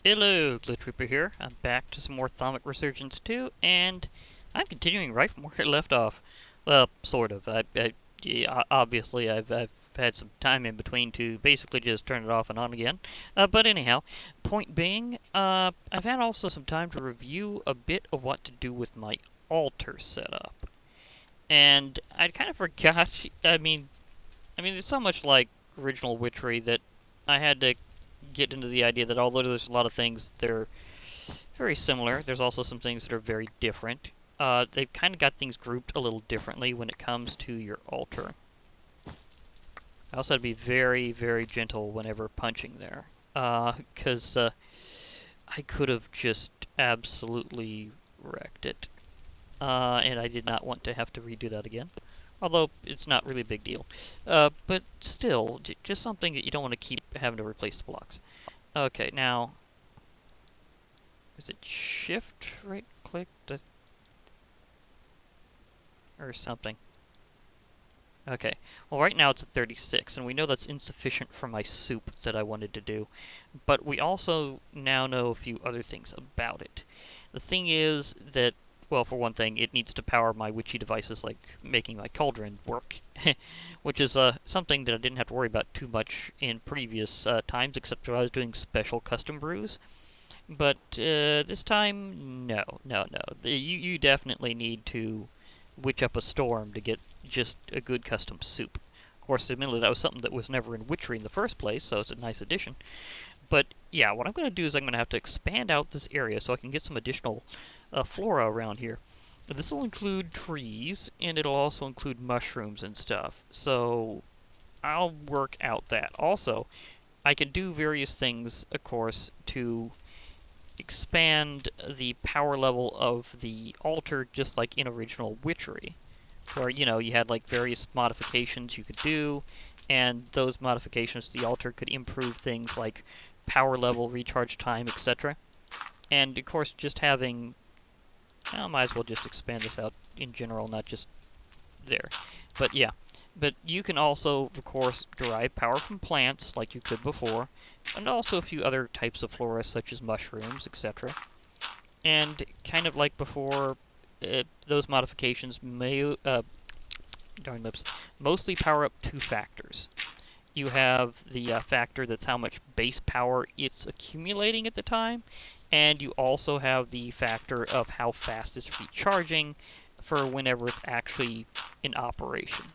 Hello, Glitch Reaper here. I'm back to some more Thaumic Resurgence 2, and I'm continuing right from where it left off. Well, sort of. Yeah, obviously, I've had some time in between to basically just turn it off and on again. But anyhow, point being, I've had also some time to review a bit of what to do with my altar setup. And I kind of forgot, there's so much like original Witchery that I had to get into the idea that although there's a lot of things that are very similar, there's also some things that are very different. They've kind of got things grouped a little differently when it comes to your altar. I also had to be very, very gentle whenever punching there, because I could have just absolutely wrecked it, and I did not want to have to redo that again. Although, it's not really a big deal. But still, just something that you don't want to keep having to replace the blocks. Okay, now... Is it shift right click? Or something. Okay, well right now it's at 36, and we know that's insufficient for my soup that I wanted to do. But we also now know a few other things about it. The thing is that, well, for one thing, it needs to power my witchy devices, like making my cauldron work, which is something that I didn't have to worry about too much in previous times, except when I was doing special custom brews. But this time, no. You definitely need to witch up a storm to get just a good custom soup. Of course, admittedly, that was something that was never in Witchery in the first place, so it's a nice addition. But yeah, what I'm going to do is I'm going to have to expand out this area so I can get some additional flora around here. This will include trees, and it'll also include mushrooms and stuff. So I'll work out that. Also, I can do various things, of course, to expand the power level of the altar, just like in original Witchery, where, you had like various modifications you could do, and those modifications to the altar could improve things like power level, recharge time, etc. And of course, just having... I might as well just expand this out in general, not just there. But yeah. But you can also, of course, derive power from plants, like you could before, and also a few other types of flora, such as mushrooms, etc. And kind of like before, those modifications may, darn lips, mostly power up two factors. You have the factor that's how much base power it's accumulating at the time, and you also have the factor of how fast it's recharging for whenever it's actually in operation.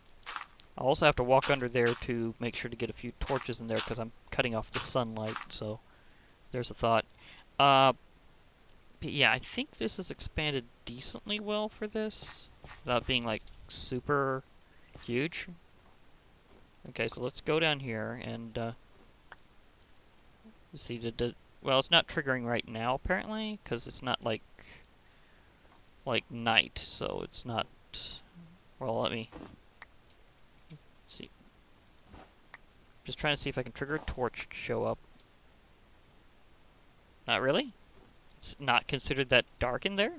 I'll also have to walk under there to make sure to get a few torches in there because I'm cutting off the sunlight, so there's a thought. But yeah, I think this is expanded decently well for this, without being like super huge. Okay, so let's go down here and see well, it's not triggering right now apparently because it's not like night, so it's not. Well, let me see. Just trying to see if I can trigger a torch to show up. Not really? It's not considered that dark in there?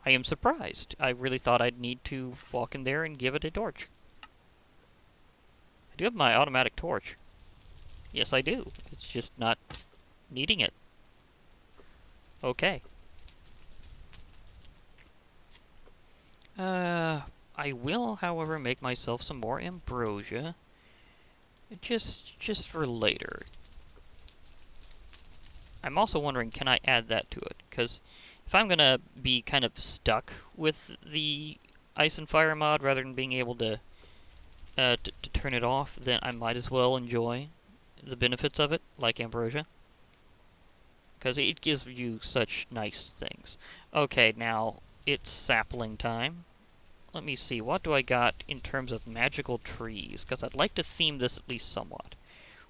I am surprised. I really thought I'd need to walk in there and give it a torch. I do have my automatic torch. Yes, I do. It's just not needing it. Okay. I will, however, make myself some more ambrosia. Just for later. I'm also wondering, can I add that to it? Because if I'm gonna be kind of stuck with the Ice and Fire mod rather than being able to turn it off, then I might as well enjoy the benefits of it, like ambrosia. Because it gives you such nice things. Okay, now it's sapling time. Let me see, what do I got in terms of magical trees? Because I'd like to theme this at least somewhat.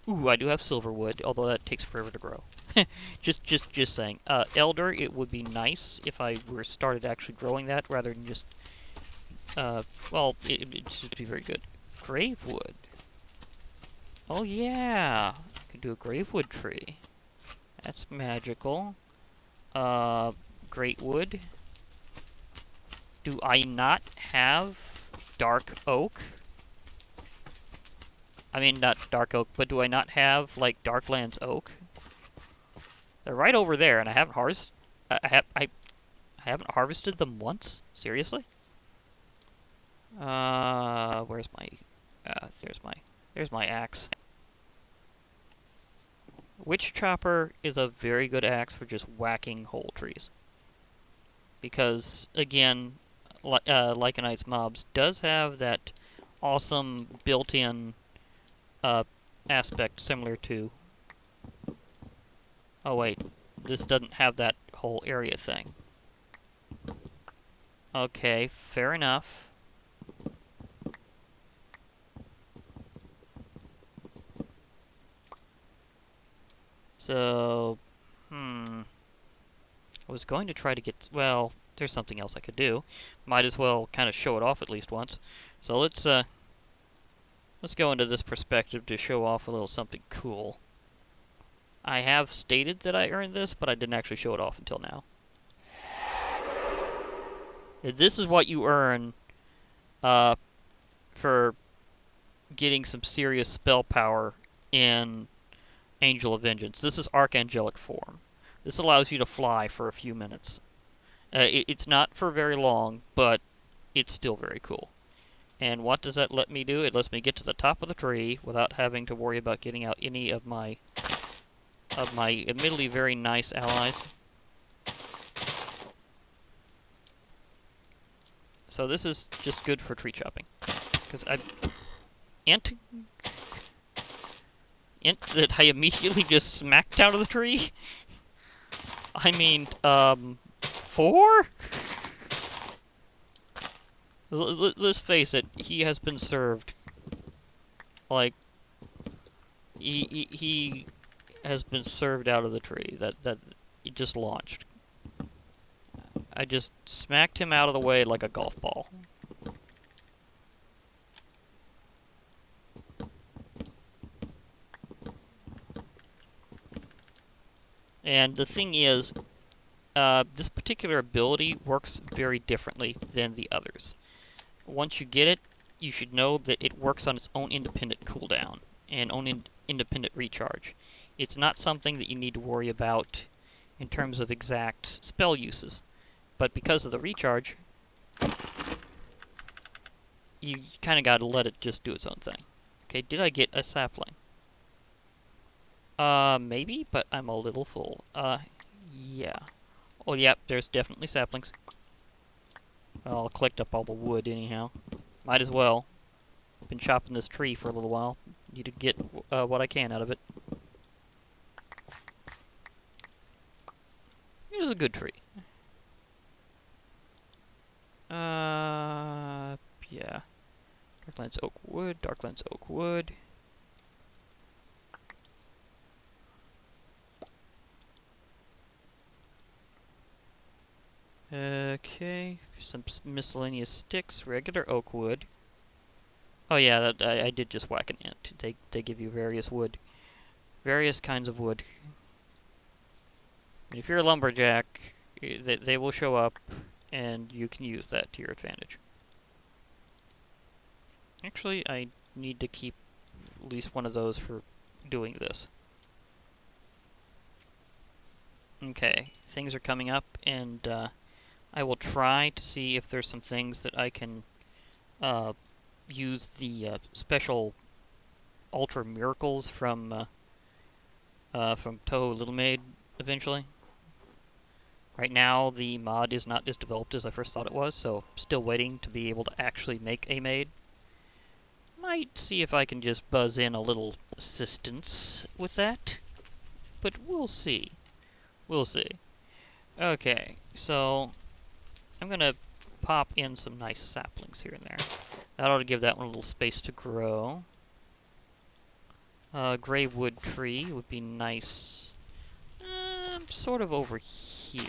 Ooh, I do have silverwood, although that takes forever to grow. just saying. Elder, it would be nice if I were started actually growing that rather than just... well, it'd just be very good. Gravewood. Oh yeah, I could do a gravewood tree. That's magical. Great wood. Do I not have dark oak? I mean, not dark oak, but do I not have, like, Darklands oak? They're right over there, and I haven't I haven't harvested them once? Seriously? Where's my... there's my axe. Witch Chopper is a very good axe for just whacking whole trees. Because, again, Lycanite's mobs does have that awesome built-in aspect similar to... Oh wait, this doesn't have that whole area thing. Okay, fair enough. So, I was going to try to get... Well, there's something else I could do. Might as well kind of show it off at least once. So let's go into this perspective to show off a little something cool. I have stated that I earned this, but I didn't actually show it off until now. This is what you earn for getting some serious spell power in Angel of Vengeance. This is Archangelic form. This allows you to fly for a few minutes. It's not for very long, but it's still very cool. And what does that let me do? It lets me get to the top of the tree without having to worry about getting out any of my admittedly very nice allies. So this is just good for tree chopping. Because int that I immediately just smacked out of the tree? I mean, 4? Let's face it, he has been served. Like, he has been served out of the tree that he just launched. I just smacked him out of the way like a golf ball. And the thing is, this particular ability works very differently than the others. Once you get it, you should know that it works on its own independent cooldown and own independent recharge. It's not something that you need to worry about in terms of exact spell uses. But because of the recharge, you kind of got to let it just do its own thing. Okay, did I get a sapling? Maybe, but I'm a little full. Yeah. Oh, yep, there's definitely saplings. Well, I'll collect up all the wood anyhow. Might as well. Been chopping this tree for a little while. Need to get what I can out of it. It is a good tree. Yeah. Darklands oak wood, Darklands oak wood. Okay, some miscellaneous sticks, regular oak wood. Oh yeah, I did just whack an ant. They give you various wood, various kinds of wood. And if you're a lumberjack, they will show up, and you can use that to your advantage. Actually, I need to keep at least one of those for doing this. Okay, things are coming up, and I will try to see if there's some things that I can use the special Ultra Miracles from Toho Little Maid eventually. Right now, the mod is not as developed as I first thought it was, so still waiting to be able to actually make a maid. Might see if I can just buzz in a little assistance with that, but we'll see. We'll see. Okay, so I'm gonna pop in some nice saplings here and there. That ought to give that one a little space to grow. Gray wood tree would be nice. Sort of over here.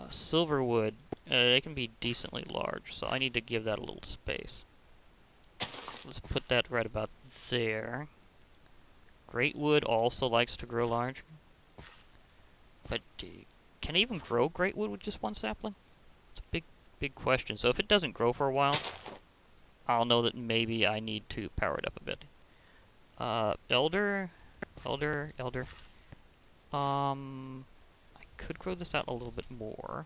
Silver wood, they can be decently large, so I need to give that a little space. Let's put that right about there. Great wood also likes to grow large. But can I even grow great wood with just one sapling? It's a big question. So if it doesn't grow for a while, I'll know that maybe I need to power it up a bit. Elder. I could grow this out a little bit more.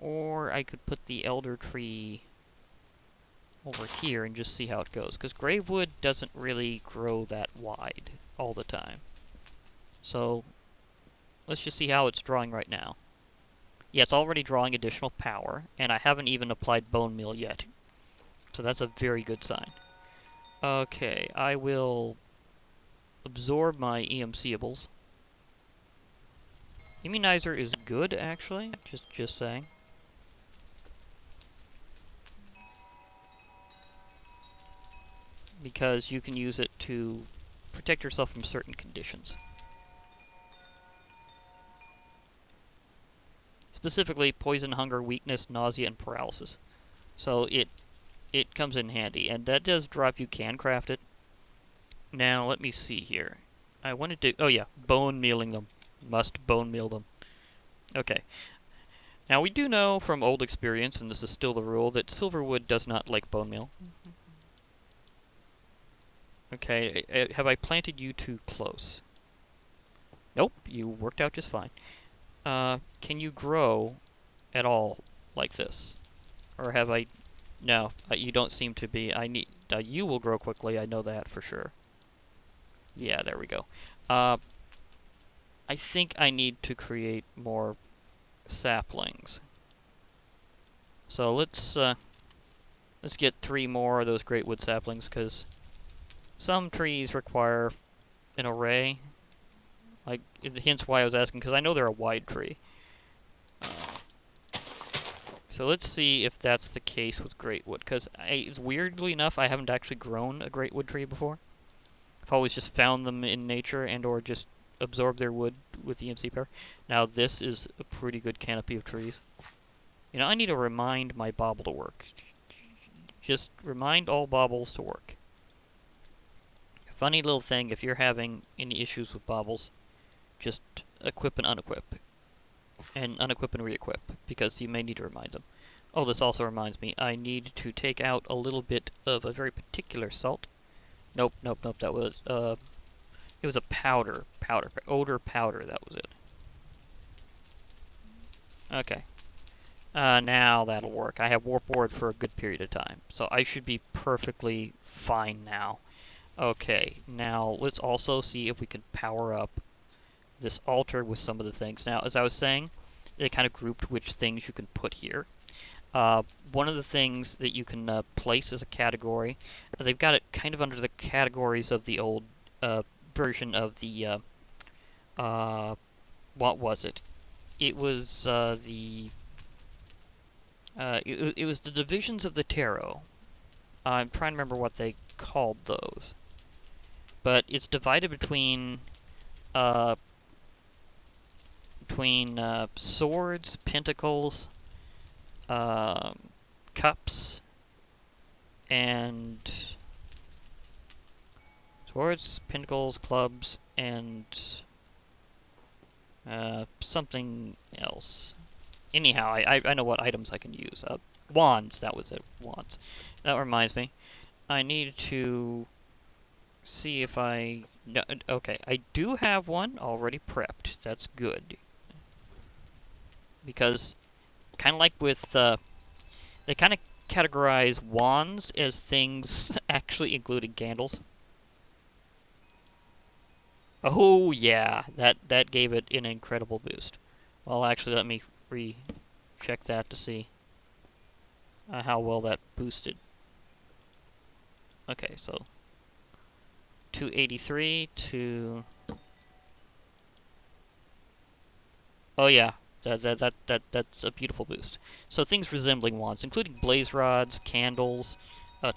Or I could put the elder tree over here and just see how it goes. Because gravewood doesn't really grow that wide all the time. So, let's just see how it's drawing right now. Yeah, it's already drawing additional power, and I haven't even applied bone meal yet. So that's a very good sign. Okay, I will absorb my EMCables. Immunizer is good, actually. Just saying. Because you can use it to protect yourself from certain conditions. Specifically, poison, hunger, weakness, nausea, and paralysis. So it comes in handy, and that does drop. You can craft it. Now, let me see here. I wanted to... Oh, yeah. Bone mealing them. Must bone meal them. Okay. Now, we do know from old experience, and this is still the rule, that silverwood does not like bone meal. Okay. Have I planted you too close? Nope. You worked out just fine. Can you grow at all like this? Or have I... No. You don't seem to be... I need... you will grow quickly. I know that for sure. Yeah, there we go. I think I need to create more saplings. So let's get 3 more of those great wood saplings, because some trees require an array. Like, hence why I was asking, because I know they're a wide tree. So let's see if that's the case with great wood, because it's weirdly enough, I haven't actually grown a great wood tree before. I've always just found them in nature and or just absorbed their wood with EMC power. Now this is a pretty good canopy of trees. You know, I need to remind my bauble to work. Just remind all baubles to work. Funny little thing, if you're having any issues with baubles, just equip and unequip. And unequip and re-equip, because you may need to remind them. Oh, this also reminds me, I need to take out a little bit of a very particular salt. Nope, that was, it was a powder, odor powder, that was it. Okay. Now that'll work. I have warp ward for a good period of time, so I should be perfectly fine now. Okay, now let's also see if we can power up this altar with some of the things. Now, as I was saying, they kind of grouped which things you can put here. One of the things that you can place as a category, they've got it kind of under the categories of the old version of the, what was it? It was it was the divisions of the tarot. I'm trying to remember what they called those. But it's divided between swords, pentacles, cups, and swords, pentacles, clubs, and something else. Anyhow, I know what items I can use. Wands, that was it. Wands. That reminds me. I need to see if I... No, okay, I do have one already prepped. That's good. Because, kind of like with... they kind of categorize wands as things actually including candles. Oh, yeah. That gave it an incredible boost. Well, actually, let me recheck that to see how well that boosted. Okay, so 283 to... Oh yeah, that's a beautiful boost. So things resembling wands, including blaze rods, candles,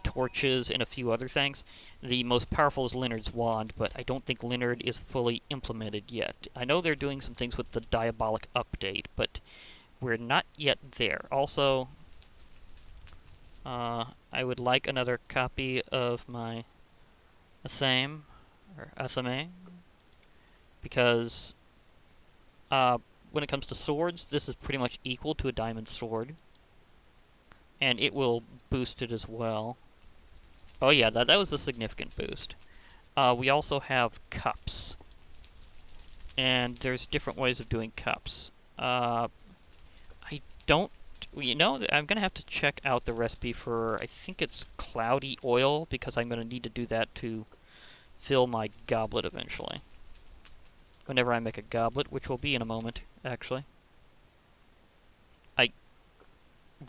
torches, and a few other things. The most powerful is Leonard's wand, but I don't think Leonard is fully implemented yet. I know they're doing some things with the Diabolic update, but we're not yet there. Also, I would like another copy of my Asame, or Asame, because when it comes to swords, this is pretty much equal to a diamond sword, and it will boost it as well. Oh yeah, that was a significant boost. We also have cups. And there's different ways of doing cups. I don't... You know, I'm going to have to check out the recipe for, I think it's cloudy oil, because I'm going to need to do that to fill my goblet eventually. Whenever I make a goblet, which will be in a moment, actually.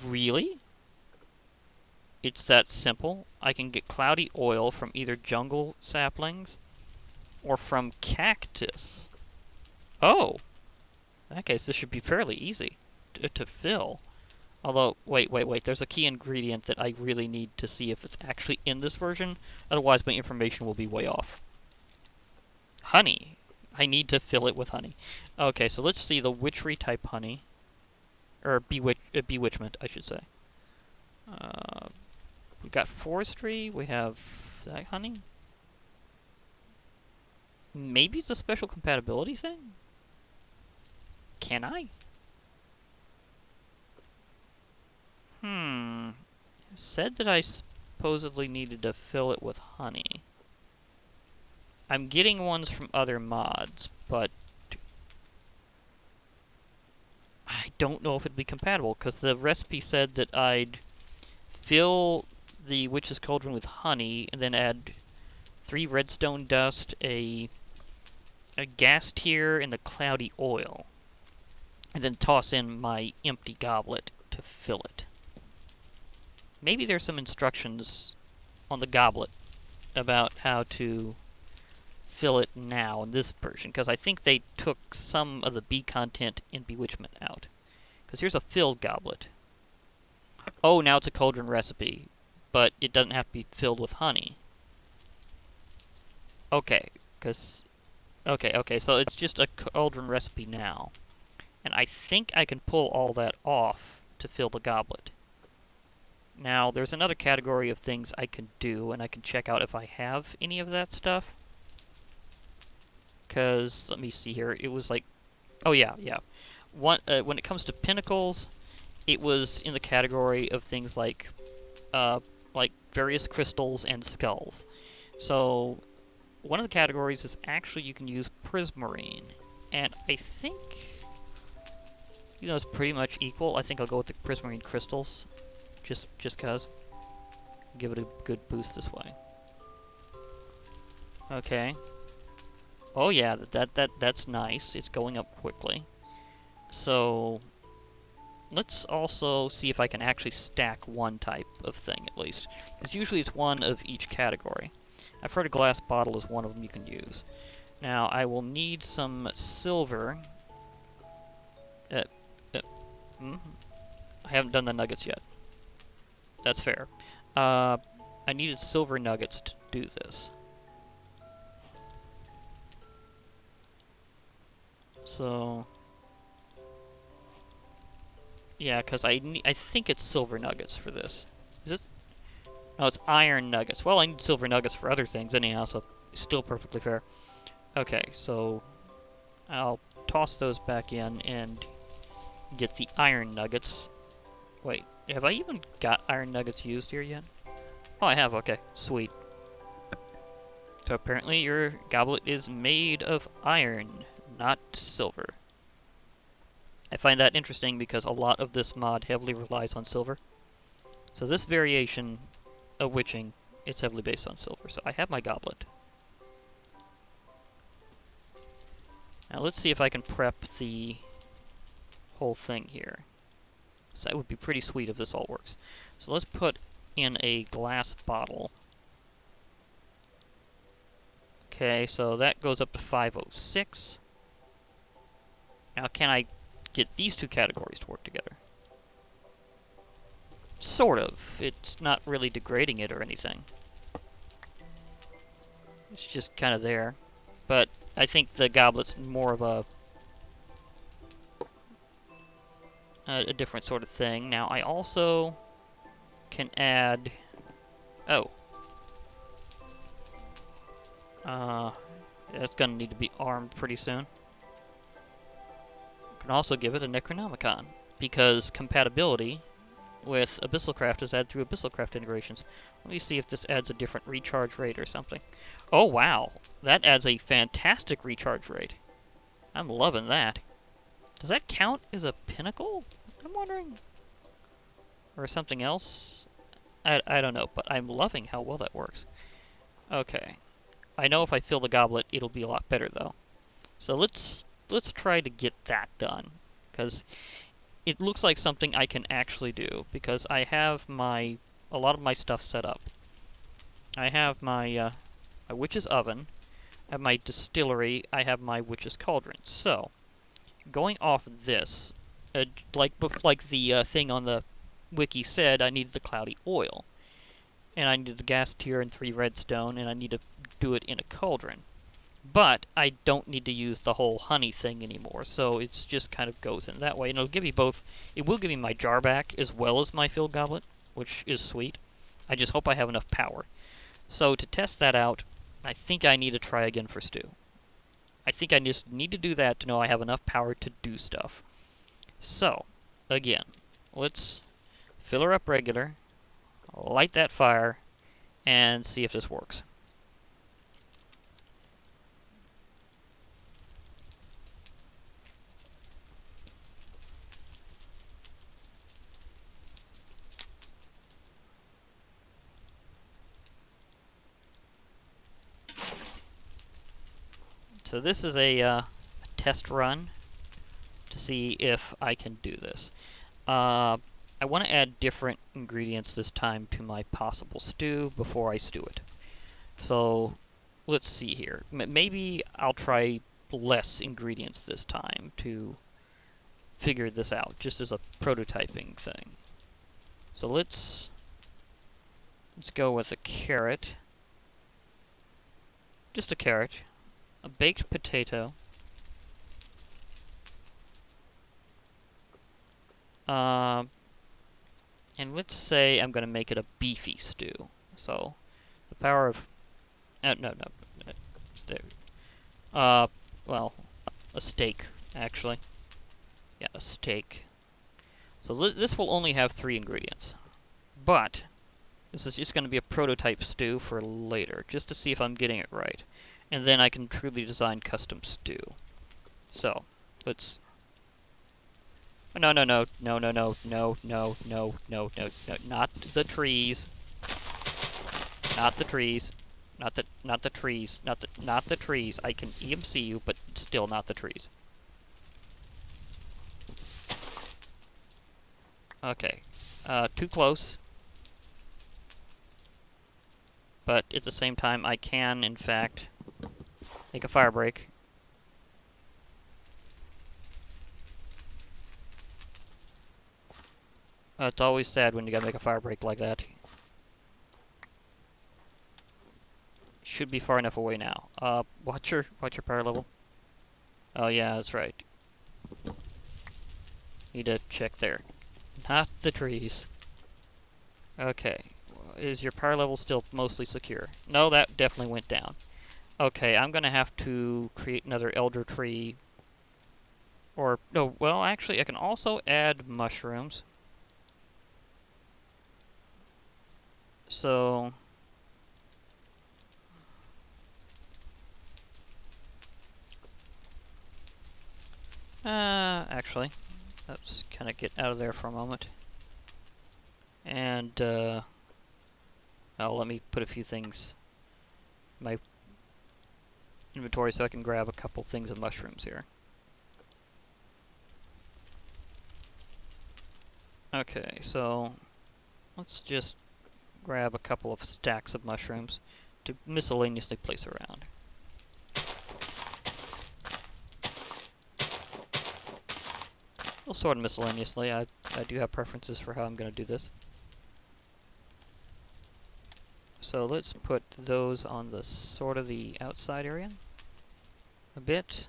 Really? It's that simple? I can get cloudy oil from either jungle saplings or from cactus. Oh! In that case, this should be fairly easy to fill. Although, wait, there's a key ingredient that I really need to see if it's actually in this version, otherwise my information will be way off. Honey. I need to fill it with honey. Okay, so let's see the witchery type honey. Or bewitchment, I should say. We've got forestry, we have that honey. Maybe it's a special compatibility thing? Can I? It said that I supposedly needed to fill it with honey. I'm getting ones from other mods, but I don't know if it'd be compatible, because the recipe said that I'd fill the witch's cauldron with honey, and then add 3 redstone dust, a gas tier, and the cloudy oil. And then toss in my empty goblet to fill it. Maybe there's some instructions on the goblet about how to fill it now in this version, because I think they took some of the bee content in Bewitchment out. Because here's a filled goblet. Oh, now it's a cauldron recipe, but it doesn't have to be filled with honey. Okay, okay, so it's just a cauldron recipe now. And I think I can pull all that off to fill the goblet. Now, there's another category of things I can do, and I can check out if I have any of that stuff. Because, let me see here, it was like... Oh, yeah. When it comes to pinnacles, it was in the category of things like various crystals and skulls. So, one of the categories is actually you can use prismarine. And I think... You know, it's pretty much equal. I think I'll go with the prismarine crystals. Just cause. Give it a good boost this way. Okay. Oh yeah, that's nice. It's going up quickly. So let's also see if I can actually stack one type of thing at least. Because usually it's one of each category. I've heard a glass bottle is one of them you can use. Now I will need some silver. I haven't done the nuggets yet. That's fair. I needed silver nuggets to do this. So... Yeah, because I think it's silver nuggets for this. Is it? No, it's iron nuggets. Well, I need silver nuggets for other things anyhow, so it's still perfectly fair. Okay, so... I'll toss those back in and get the iron nuggets. Wait, have I even got iron nuggets used here yet? Oh, I have, okay. Sweet. So apparently your goblet is made of iron, not silver. I find that interesting because a lot of this mod heavily relies on silver. So this variation of witching is heavily based on silver. So I have my goblet. Now let's see if I can prep the whole thing here. So that would be pretty sweet if this all works. So let's put in a glass bottle. Okay, so that goes up to 506. Now can I get these two categories to work together? Sort of. It's not really degrading it or anything. It's just kind of there. But I think the goblet's more of a different sort of thing. Now I also can add... Oh. That's gonna need to be armed pretty soon. Can also give it a Necronomicon, because compatibility with Abyssalcraft is added through Abyssalcraft integrations. Let me see if this adds a different recharge rate or something. Oh wow, that adds a fantastic recharge rate. I'm loving that. Does that count as a pinnacle? I'm wondering. Or something else? I don't know, but I'm loving how well that works. Okay. I know if I fill the goblet, it'll be a lot better, though. So let's try to get that done. Because it looks like something I can actually do. Because I have a lot of my stuff set up. I have my witch's oven. I have my distillery. I have my witch's cauldron. So, going off this, like the thing on the wiki said, I needed the cloudy oil. And I needed the gas tier and 3 redstone, and I need to do it in a cauldron. But I don't need to use the whole honey thing anymore, so it's just kind of goes in that way. And it'll give me both. It will give me my jar back as well as my filled goblet, which is sweet. I just hope I have enough power. So to test that out, I think I need to try again for stew. I think I just need to do that to know I have enough power to do stuff. So, again, let's fill her up regular, light that fire, and see if this works. So this is a test run to see if I can do this. I want to add different ingredients this time to my possible stew before I stew it. So let's see here. Maybe I'll try less ingredients this time to figure this out, just as a prototyping thing. So let's go with a carrot. Just a carrot. A baked potato. And let's say I'm going to make it a beefy stew. So, the power of... no. There. Well, a steak, actually. Yeah, a steak. So this will only have 3 ingredients. But, this is just going to be a prototype stew for later, just to see if I'm getting it right. And then I can truly design custom stew. So, let's... No, not the trees. Not the trees. Not the trees. I can EMC you, but still not the trees. Okay. Too close. But at the same time, I can, in fact, make a fire break. It's always sad when you gotta make a fire break like that. Should be far enough away now. Watch your power level. Oh yeah, that's right. Need to check there. Not the trees. Okay. Is your power level still mostly secure? No, that definitely went down. Okay, I'm gonna have to create another elder tree. Or, no, well, actually, I can also add mushrooms. So... actually, let's kind of get out of there for a moment. And, well, let me put a few things in my inventory so I can grab a couple things of mushrooms here. Okay, so let's just grab a couple of stacks of mushrooms to miscellaneously place around. Well, sort of miscellaneously. I do have preferences for how I'm going to do this. So let's put those on the sort of the outside area a bit.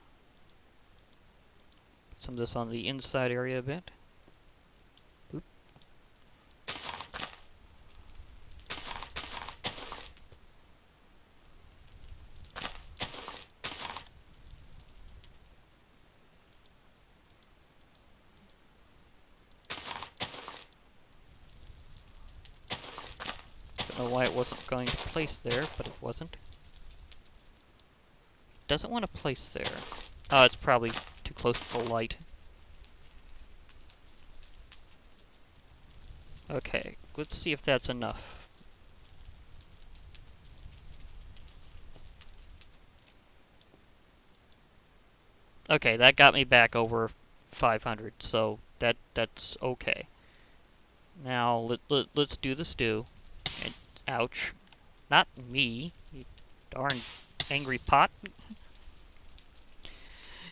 Put some of this on the inside area a bit. Oop. Don't know why it wasn't going to place there, but it wasn't. Doesn't want to place there. Oh, it's probably too close to the light. Okay, let's see if that's enough. Okay, that got me back over 500, so that's okay. Now, let's do the stew. And, ouch. Not me, you darn angry pot.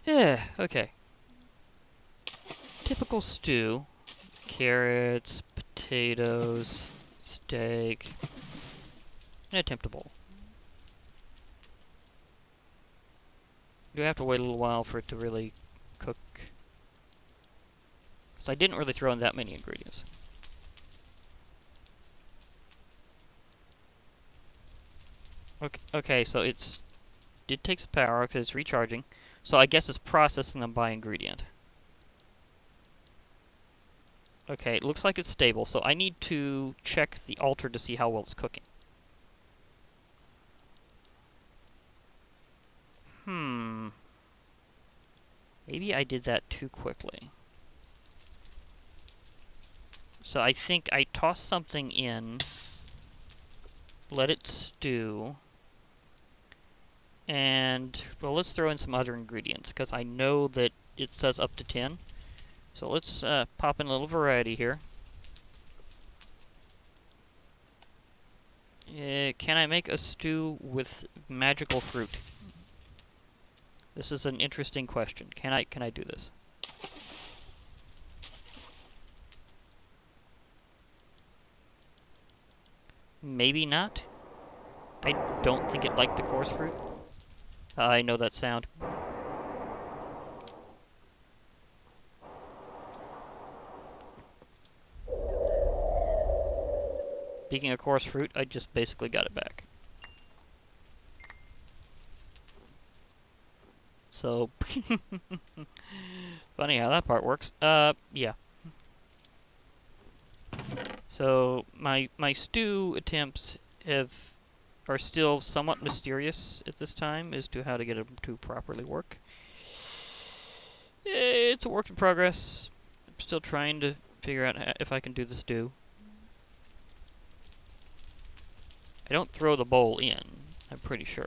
Yeah, okay. Typical stew. Carrots, potatoes, steak, and attempt a bowl. You have to wait a little while for it to really cook. Because I didn't really throw in that many ingredients. Okay, so it takes some power because it's recharging. So I guess it's processing them by ingredient. Okay, it looks like it's stable, so I need to check the altar to see how well it's cooking. Maybe I did that too quickly. So I think I tossed something in, let it stew, and, well, let's throw in some other ingredients, because I know that it says up to 10. So let's pop in a little variety here. Can I make a stew with magical fruit? This is an interesting question. Can I do this? Maybe not. I don't think it liked the coarse fruit. I know that sound. Speaking of coarse fruit, I just basically got it back. So, funny how that part works. Yeah. So, my stew attempts are still somewhat mysterious at this time as to how to get them to properly work. It's a work in progress. I'm still trying to figure out if I can do the stew. I don't throw the bowl in, I'm pretty sure.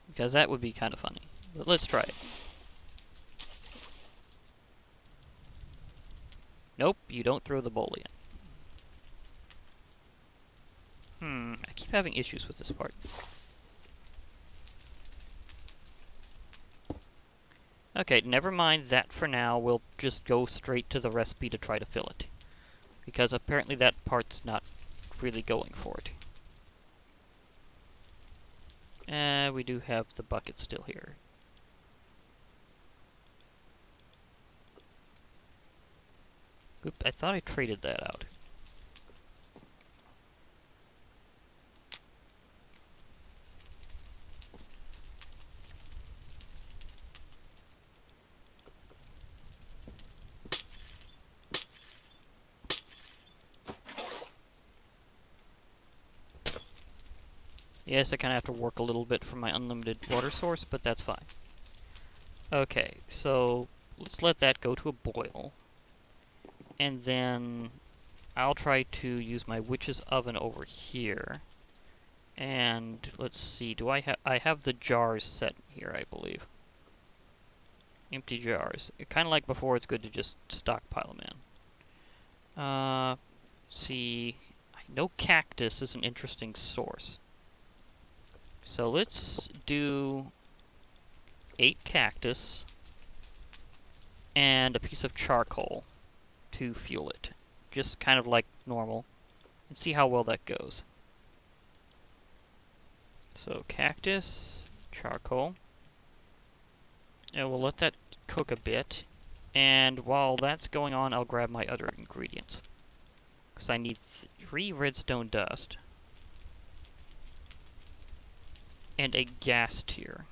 Because that would be kind of funny. But let's try it. Nope, you don't throw the bowl in. I keep having issues with this part. Okay, never mind that for now. We'll just go straight to the recipe to try to fill it. Because apparently that part's not really going for it. We do have the bucket still here. Oop, I thought I traded that out. Yes, I kind of have to work a little bit for my unlimited water source, but that's fine. Okay, so let's let that go to a boil. And then I'll try to use my witch's oven over here. And let's see, I have the jars set here, I believe. Empty jars. Kind of like before, it's good to just stockpile them in. See, I know cactus is an interesting source. So let's do 8 cactus and a piece of charcoal to fuel it. Just kind of like normal. And see how well that goes. So cactus, charcoal. And we'll let that cook a bit. And while that's going on, I'll grab my other ingredients. Because I need 3 redstone dust. And a gas tier.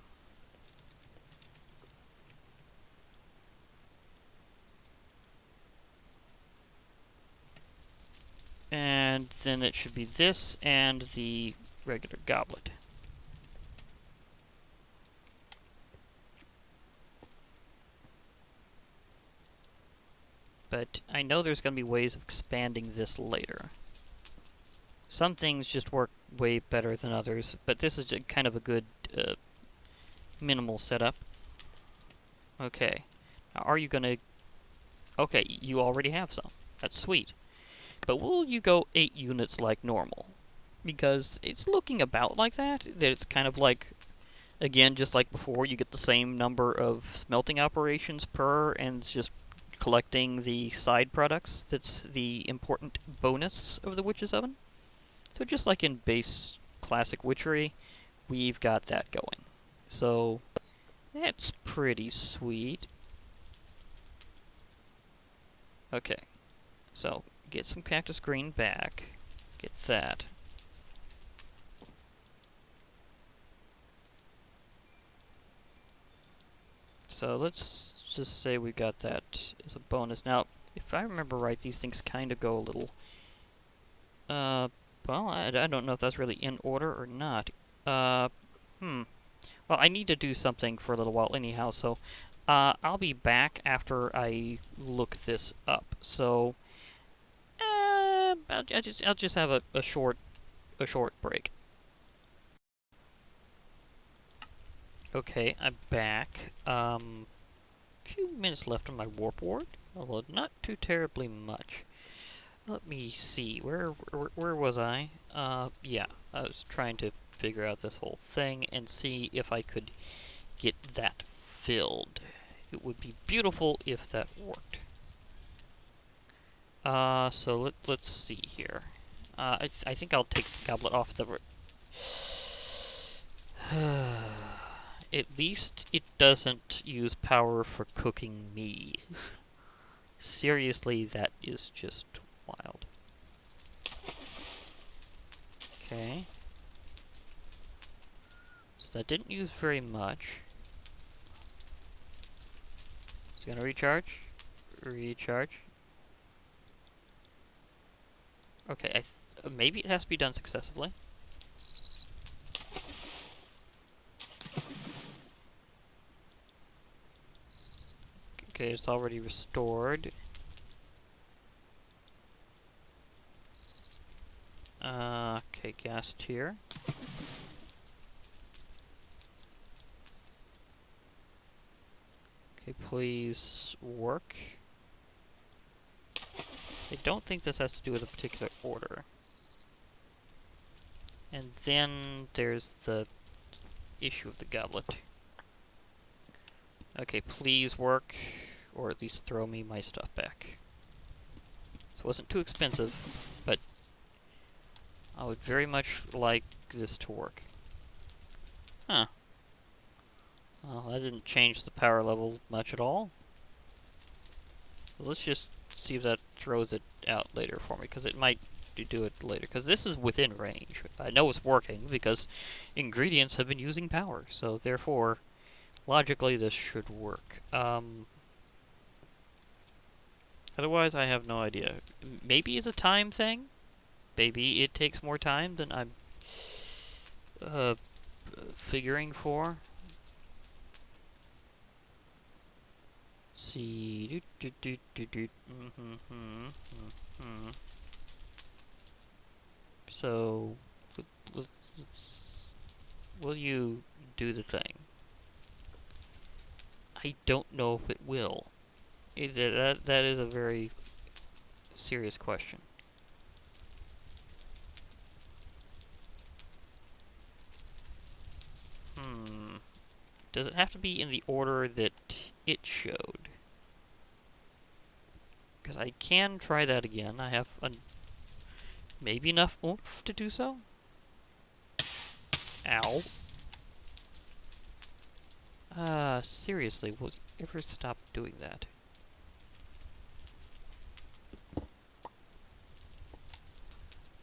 And then it should be this and the regular goblet. but I know there's going to be ways of expanding this later. Some things just work way better than others, but this is kind of a good minimal setup. Okay. Now, are you going to... Okay, you already have some. That's sweet. But will you go 8 units like normal? Because it's looking about like that. That it's kind of like, again, just like before, you get the same number of smelting operations per, and it's just collecting the side products. That's the important bonus of the Witch's Oven. So just like in base classic witchery, we've got that going. So that's pretty sweet. Okay, so get some cactus green back. Get that. So let's just say we got that as a bonus. Now, if I remember right, these things kind of go a little... well, I don't know if that's really in order or not. Well, I need to do something for a little while anyhow, so I'll be back after I look this up. So, I'll just have a short break. Okay, I'm back. Few minutes left on my warp ward, although not too terribly much. Let me see, where was I? Yeah, I was trying to figure out this whole thing and see if I could get that filled. It would be beautiful if that worked. So let's see here. I think I'll take the goblet off the... At least it doesn't use power for cooking me. Seriously, that is just wild. Okay. So that didn't use very much. It's gonna recharge. Recharge. Okay, maybe it has to be done successfully. Okay, it's already restored. Okay, gas tier. Okay, please work. I don't think this has to do with a particular order. And then there's the issue of the goblet. Okay, please work, or at least throw me my stuff back. This wasn't too expensive, but I would very much like this to work. Huh. Well, that didn't change the power level much at all. Let's just see if that throws it out later for me, because it might do it later. Because this is within range. I know it's working, because ingredients have been using power, so therefore, logically this should work. Otherwise, I have no idea. Maybe it's a time thing? Maybe it takes more time than I'm figuring for. See, So, will you do the thing? I don't know if it will. That is a very serious question. Does it have to be in the order that it showed? Because I can try that again. I have maybe enough oomph to do so. Ow. Seriously, will you ever stop doing that?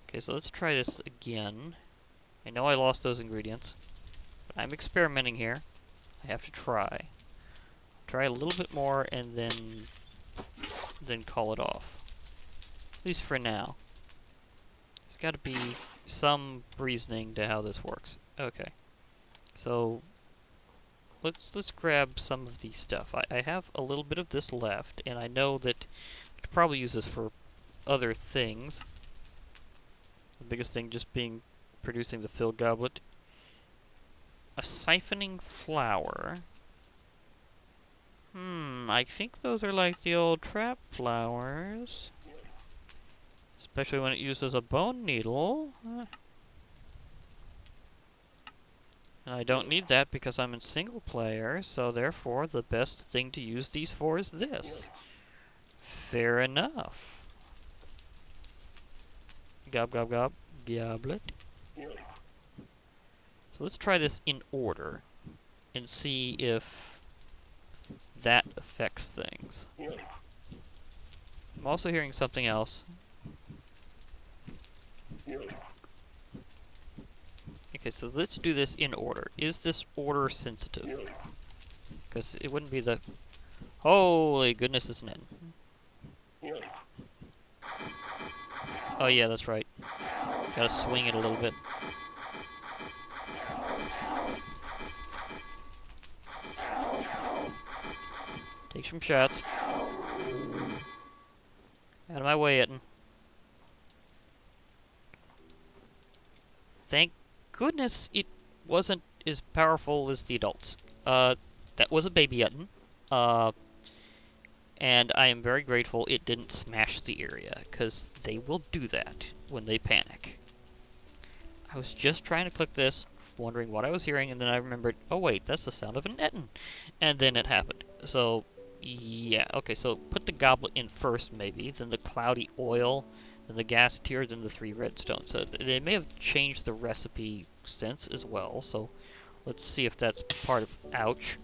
Okay, so let's try this again. I know I lost those ingredients, but I'm experimenting here. I have to try. Try a little bit more and then call it off. At least for now. There's got to be some reasoning to how this works. Okay. So let's grab some of the stuff. I have a little bit of this left, and I know that I could could probably use this for other things. The biggest thing just being producing the fill goblet. A siphoning flower. I think those are like the old trap flowers. Especially when it uses a bone needle. And I don't need that because I'm in single player, so therefore the best thing to use these for is this. Fair enough. Gob, gob, gob. Goblet. So let's try this in order and see if that affects things. I'm also hearing something else. Okay, so let's do this in order. Is this order sensitive? Because it wouldn't be the... Holy goodness, isn't it? Oh yeah, that's right. Gotta swing it a little bit. Take some shots. Out of my way, Etten. Thank goodness it wasn't as powerful as the adults. That was a baby Etten. And I am very grateful it didn't smash the area, because they will do that when they panic. I was just trying to click this, wondering what I was hearing, and then I remembered, oh wait, that's the sound of an Etten. And then it happened. So, yeah, okay, so put the goblet in first, maybe, then the cloudy oil, then the gas tier, then the 3 redstone. So they may have changed the recipe since as well, so let's see if that's part of... Ouch.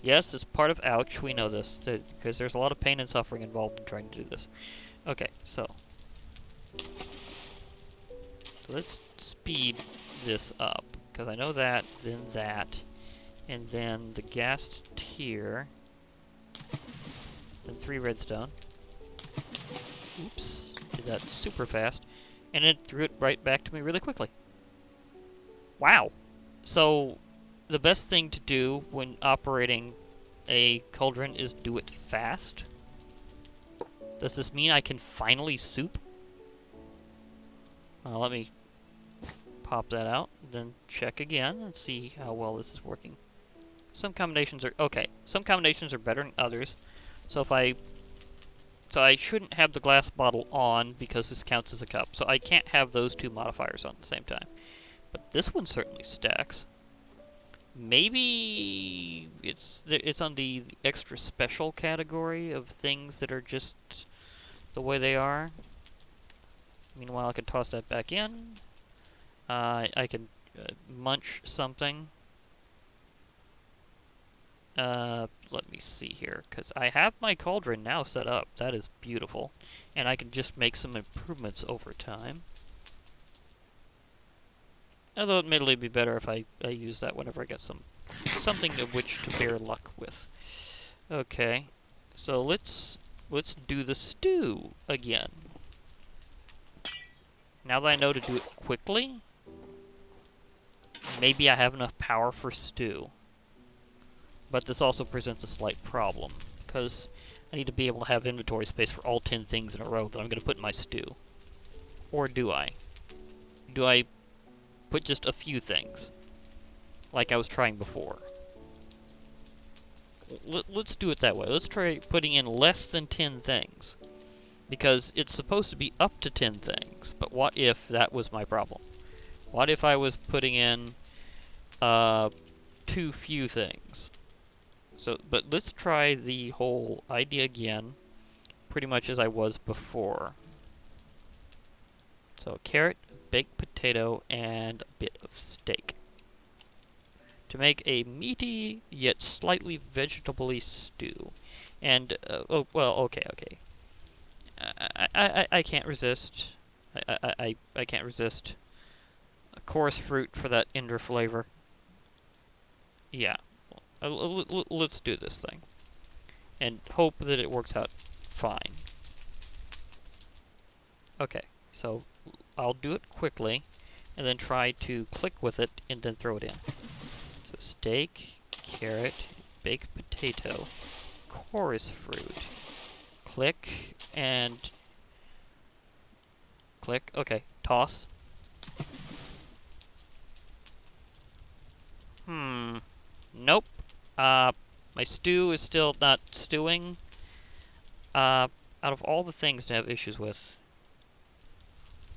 Yes, it's part of ouch, we know this, because there's a lot of pain and suffering involved in trying to do this. Okay, so let's speed this up, because I know that, and then the gas tier, then 3 redstone. Oops, did that super fast, and it threw it right back to me really quickly. Wow! So, the best thing to do when operating a cauldron is do it fast. Does this mean I can finally soup? Let me pop that out, then check again and see how well this is working. Some combinations are okay. Some combinations are better than others. So I shouldn't have the glass bottle on because this counts as a cup. So I can't have those 2 modifiers on at the same time. But this one certainly stacks. Maybe it's on the extra special category of things that are just the way they are. Meanwhile, I can toss that back in. I can munch something. Let me see here, because I have my cauldron now set up. That is beautiful. And I can just make some improvements over time. Although admittedly it'd be better if I use that whenever I get something of which to bear luck with. Okay, so let's do the stew again. Now that I know to do it quickly, maybe I have enough power for stew. But this also presents a slight problem, because I need to be able to have inventory space for all 10 things in a row that I'm going to put in my stew. Or do I? Do I put just a few things, like I was trying before? Let's do it that way. Let's try putting in less than 10 things, because it's supposed to be up to 10 things, but what if that was my problem? What if I was putting in too few things? So, but let's try the whole idea again, pretty much as I was before. So, carrot, baked potato, and a bit of steak. To make a meaty, yet slightly vegetable-y stew. And, oh, well, okay. I can't resist. I can't resist a coarse fruit for that ender flavor. Yeah. Let's do this thing. And hope that it works out fine. Okay, so I'll do it quickly, and then try to click with it, and then throw it in. So steak, carrot, baked potato, chorus fruit, click and click. Okay, toss. Nope. My stew is still not stewing. Out of all the things to have issues with.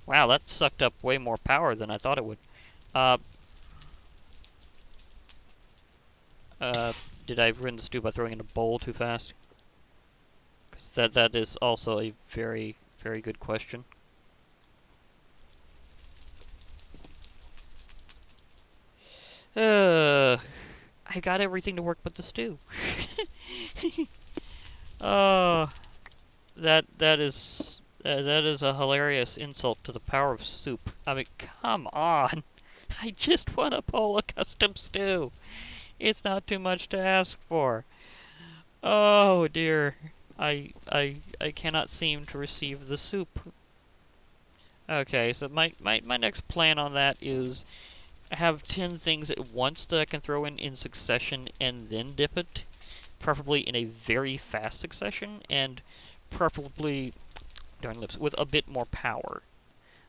Wow, that sucked up way more power than I thought it would. Uh, did I ruin the stew by throwing in a bowl too fast? Because that is also a very, very good question. I got everything to work but the stew. Oh, that is a hilarious insult to the power of soup. I mean, come on. I just want a bowl of custom stew. It's not too much to ask for. Oh dear. I cannot seem to receive the soup. Okay, so my next plan on that is have 10 things at once that I can throw in succession and then dip it. Preferably in a very fast succession, and preferably, darn lips, with a bit more power.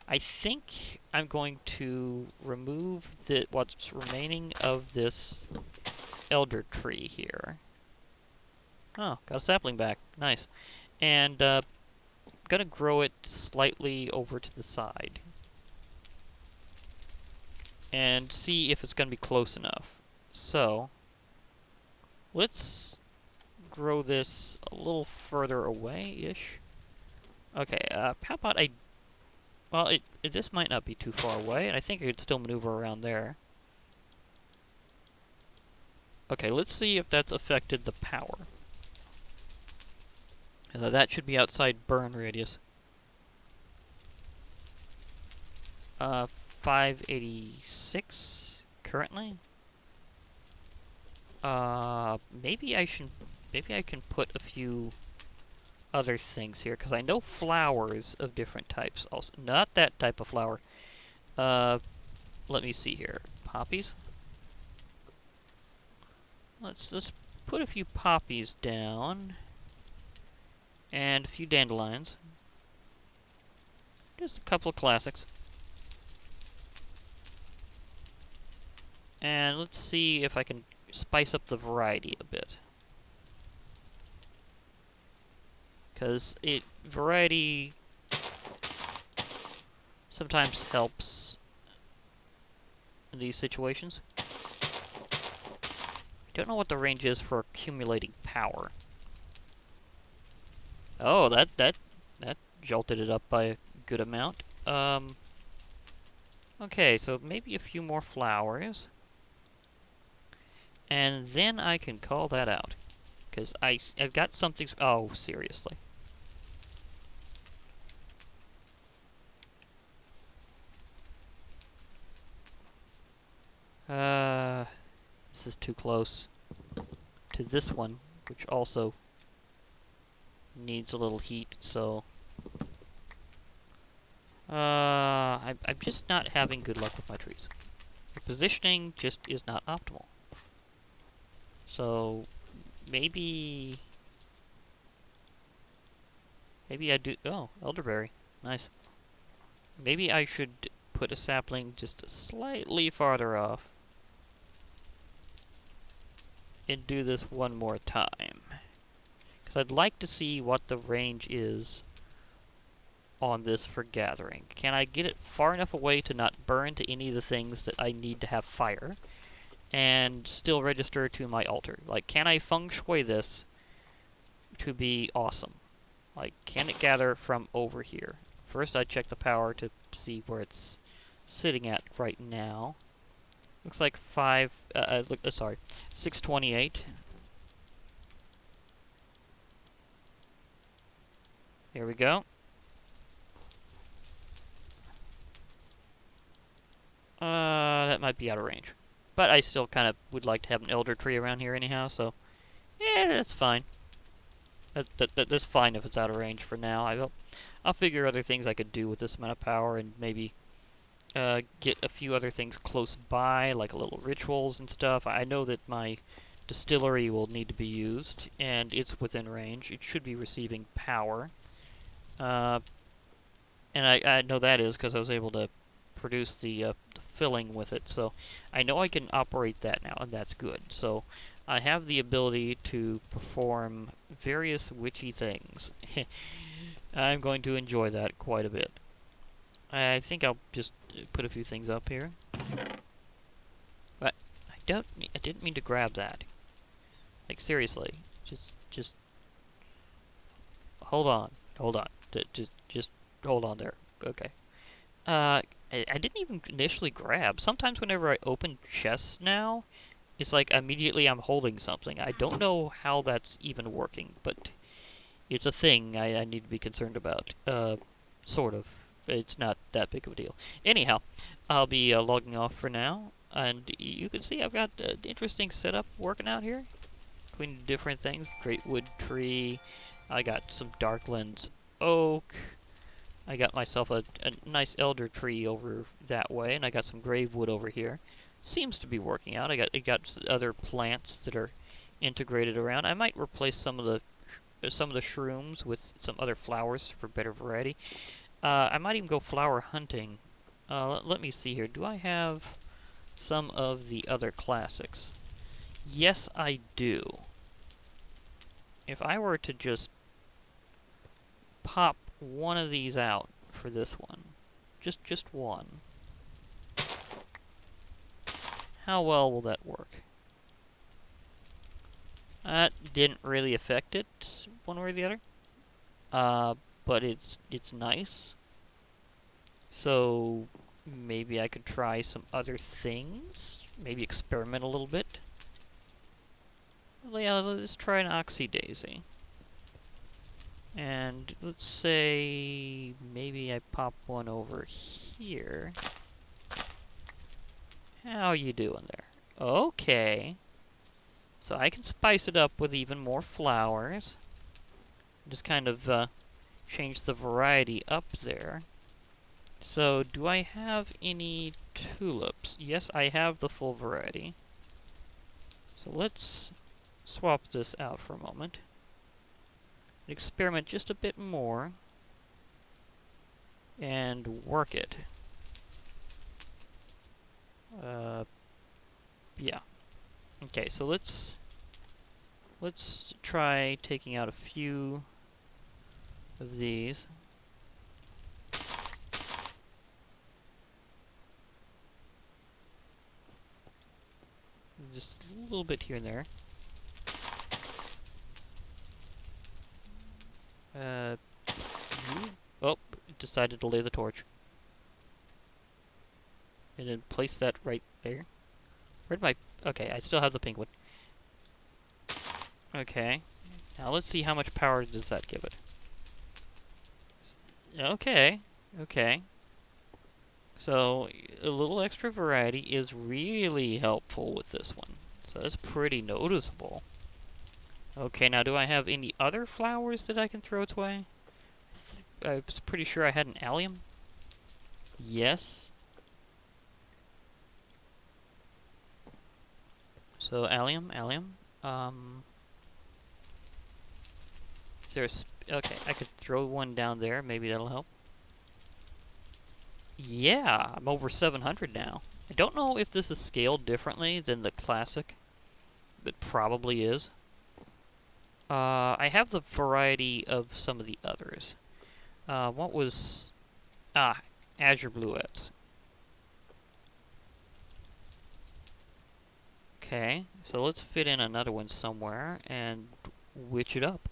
I think I'm going to remove what's remaining of this elder tree here. Oh, got a sapling back. Nice. And gonna grow it slightly over to the side. And see if it's gonna be close enough. So, let's grow this a little further away-ish. Okay, how about well, this might not be too far away, and I think I could still maneuver around there. Okay, let's see if that's affected the power. So that should be outside burn radius. 586 currently. Maybe I can put a few other things here, because I know flowers of different types also. Not that type of flower. Let me see here. Poppies? Let's put a few poppies down. And a few dandelions. Just a couple of classics. And let's see if I can spice up the variety a bit. Because variety sometimes helps in these situations. I don't know what the range is for accumulating power. Oh, that jolted it up by a good amount. Okay, so maybe a few more flowers. And then I can call that out. Because I've got something... Oh, seriously. This is too close to this one, which also needs a little heat, so... I'm just not having good luck with my trees. The positioning just is not optimal. So, maybe I do... Oh, elderberry. Nice. Maybe I should put a sapling just slightly farther off. And do this one more time. Because I'd like to see what the range is on this for gathering. Can I get it far enough away to not burn to any of the things that I need to have fire, and still register to my altar? Like, can I feng shui this to be awesome? Like, can it gather from over here? First, I check the power to see where it's sitting at right now. Looks like 628. Here we go. That might be out of range. But I still kind of would like to have an elder tree around here anyhow, so... Yeah, that's fine. That's fine if it's out of range for now. I'll figure other things I could do with this amount of power, and maybe get a few other things close by, like little rituals and stuff. I know that my distillery will need to be used, and it's within range. It should be receiving power. And I know that is because I was able to produce the filling with it, so I know I can operate that now, and that's good. So I have the ability to perform various witchy things. I'm going to enjoy that quite a bit. I think I'll just put a few things up here. But I didn't mean to grab that. Like, seriously. Just hold on. Hold on. Just hold on there. Okay. I didn't even initially grab. Sometimes whenever I open chests now, it's like immediately I'm holding something. I don't know how that's even working, but it's a thing I need to be concerned about. Sort of. It's not that big of a deal. Anyhow, I'll be logging off for now, and you can see I've got an interesting setup working out here between different things. Great wood tree. I got some Darklands oak. I got myself a nice elder tree over that way, and I got some grave wood over here. Seems to be working out. I got other plants that are integrated around. I might replace some of the shrooms with some other flowers for better variety. I might even go flower hunting. Let me see here. Do I have some of the other classics? Yes, I do. If I were to just pop one of these out for this one, just one, how well will that work? That didn't really affect it one way or the other. But it's nice. So maybe I could try some other things. Maybe experiment a little bit. Well, yeah, let's try an Oxy Daisy. And let's say maybe I pop one over here. How you doing there? Okay. So I can spice it up with even more flowers. Just kind of change the variety up there. So, do I have any tulips? Yes, I have the full variety. So let's swap this out for a moment. Experiment just a bit more. And work it. Yeah. Okay, so let's try taking out a few of these. Just a little bit here and there. Oh, it decided to lay the torch. And then place that right there. Where'd my... Okay, I still have the pink one. Okay. Now let's see how much power does that give it. Okay. Okay. So, a little extra variety is really helpful with this one. So that's pretty noticeable. Okay, now do I have any other flowers that I can throw its way? I was pretty sure I had an allium. Yes. So, allium. Is there a... Okay, I could throw one down there. Maybe that'll help. Yeah, I'm over 700 now. I don't know if this is scaled differently than the classic. It probably is. I have the variety of some of the others. What was... Azure Bluettes. Okay, so let's fit in another one somewhere and witch it up.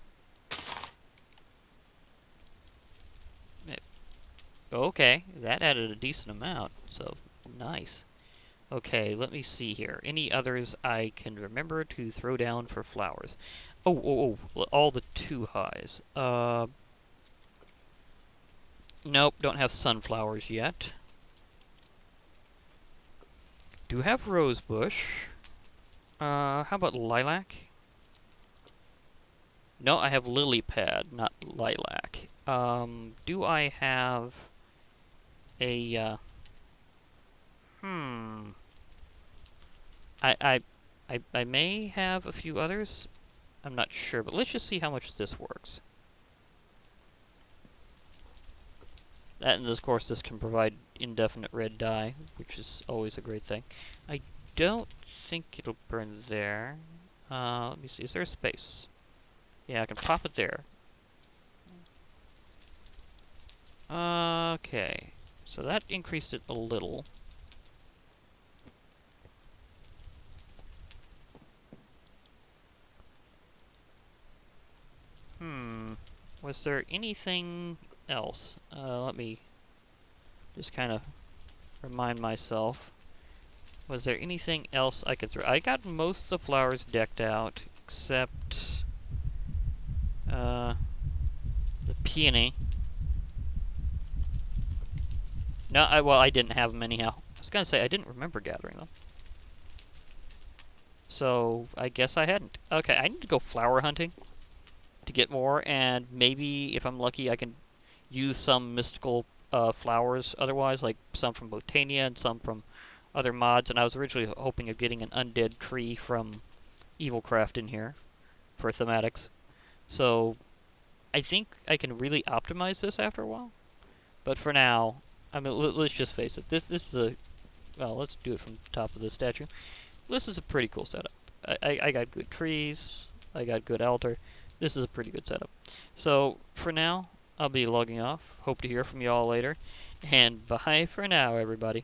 Okay, that added a decent amount, so nice. Okay, let me see here. Any others I can remember to throw down for flowers? Oh, all the too highs. Nope, don't have sunflowers yet. Do have rosebush. How about lilac? No, I have lily pad, not lilac. Do I have a, I I may have a few others. I'm not sure, but let's just see how much this works. And of course, this can provide indefinite red dye, which is always a great thing. I don't think it'll burn there. Let me see. Is there a space? Yeah, I can pop it there. Okay. So that increased it a little. Was there anything else? Let me just kind of remind myself. Was there anything else I could throw? I got most of the flowers decked out, except the peony. No, well, I didn't have them anyhow. I was gonna say, I didn't remember gathering them. So, I guess I hadn't. Okay, I need to go flower hunting to get more, and maybe, if I'm lucky, I can use some mystical flowers otherwise, like some from Botania and some from other mods, and I was originally hoping of getting an undead tree from Evilcraft in here for thematics. So, I think I can really optimize this after a while. But for now, I mean, let's just face it. This is a... Well, let's do it from the top of the statue. This is a pretty cool setup. I got good trees. I got good altar. This is a pretty good setup. So, for now, I'll be logging off. Hope to hear from you all later. And bye for now, everybody.